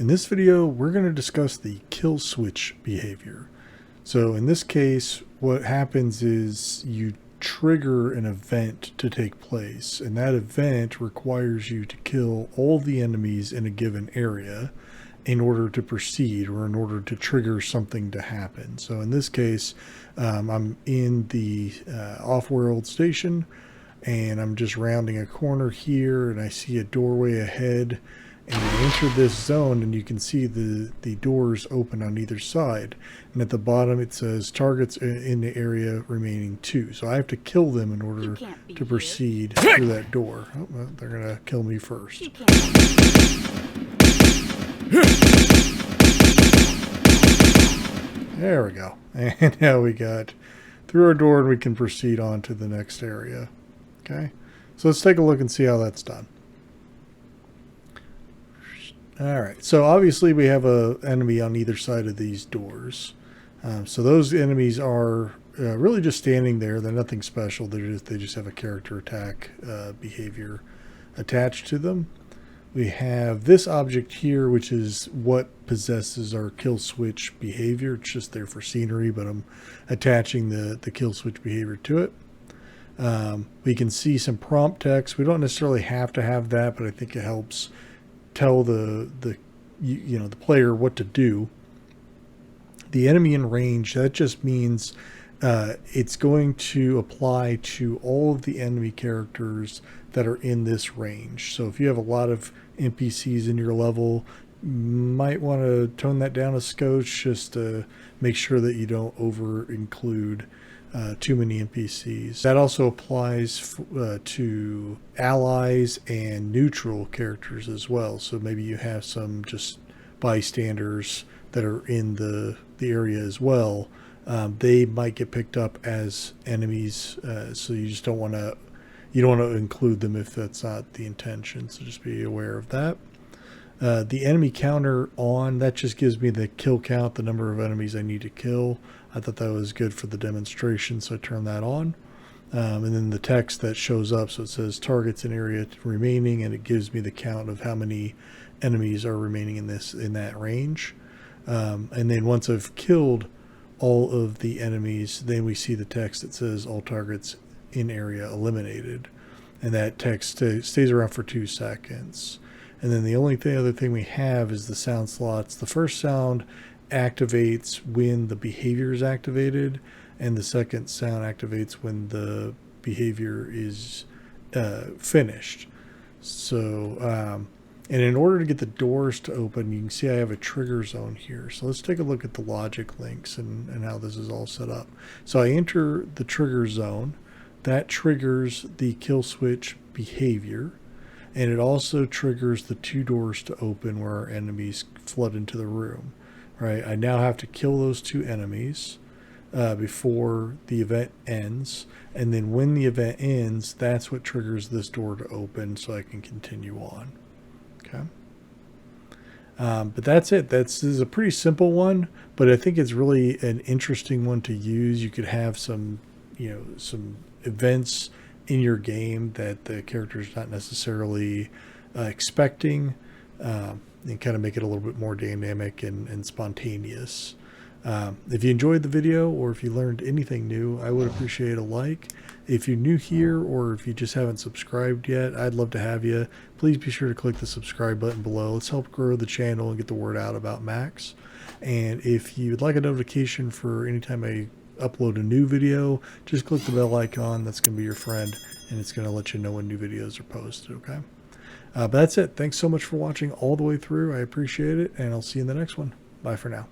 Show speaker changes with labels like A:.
A: In this video, we're going to discuss the kill switch behavior. So in this case, what happens is you trigger an event to take place, and that event requires you to kill all the enemies in a given area in order to proceed or in order to trigger something to happen. So in this case, I'm in the off-world station, and I'm just rounding a corner here, and I see a doorway ahead, and I enter this zone, and you can see the doors open on either side, and at the bottom it says targets in the area remaining 2. So I have to kill them in order to proceed through that door. Oh, well, they're gonna kill me first. There we go. And now we got through our door, and we can proceed on to the next area. Okay, so let's take a look and see how that's done. All right, so obviously we have an enemy on either side of these doors. So those enemies are really just standing there. They're nothing special. They just have a character attack behavior attached to them. We have this object here, which is what possesses our kill switch behavior. It's just there for scenery, but I'm attaching the kill switch behavior to it. We can see some prompt text. We don't necessarily have to have that, but I think it helps tell the player what to do. The enemy in range, that just means it's going to apply to all of the enemy characters that are in this range. So if you have a lot of NPCs in your level, you might want to tone that down a skosh just to make sure that you don't over include too many NPCs. That also applies to allies and neutral characters as well. So maybe you have some just bystanders that are in the area as well. They might get picked up as enemies, so you just don't want to include them if that's not the intention. So just be aware of that. The enemy counter on, that just gives me the kill count, the number of enemies I need to kill. I thought that was good for the demonstration, so I turned that on. And then the text that shows up, so it says targets in area remaining, and it gives me the count of how many enemies are remaining in that range. And then once I've killed all of the enemies, then we see the text that says all targets in area eliminated, and that text stays around for 2 seconds. And then the only other thing we have is the sound slots. The first sound activates when the behavior is activated, and the second sound activates when the behavior is finished. So and in order to get the doors to open, you can see I have a trigger zone here. So let's take a look at the logic links and how this is all set up. So I enter the trigger zone. That triggers the kill switch behavior, and it also triggers the 2 doors to open where our enemies flood into the room. Right, I now have to kill those 2 enemies before the event ends, and then when the event ends, that's what triggers this door to open so I can continue on. Okay, but that's it. This is a pretty simple one, but I think it's really an interesting one to use. You could have some events in your game that the character is not necessarily expecting, and kind of make it a little bit more dynamic and spontaneous. If you enjoyed the video, or if you learned anything new, I would appreciate a like. If you're new here, or if you just haven't subscribed yet, I'd love to have you. Please be sure to click the subscribe button below. Let's help grow the channel and get the word out about Max. And if you'd like a notification for anytime I upload a new video, just click the bell icon. That's going to be your friend, and it's going to let you know when new videos are posted. Okay, but that's it. Thanks so much for watching all the way through. I appreciate it, and I'll see you in the next one. Bye for now.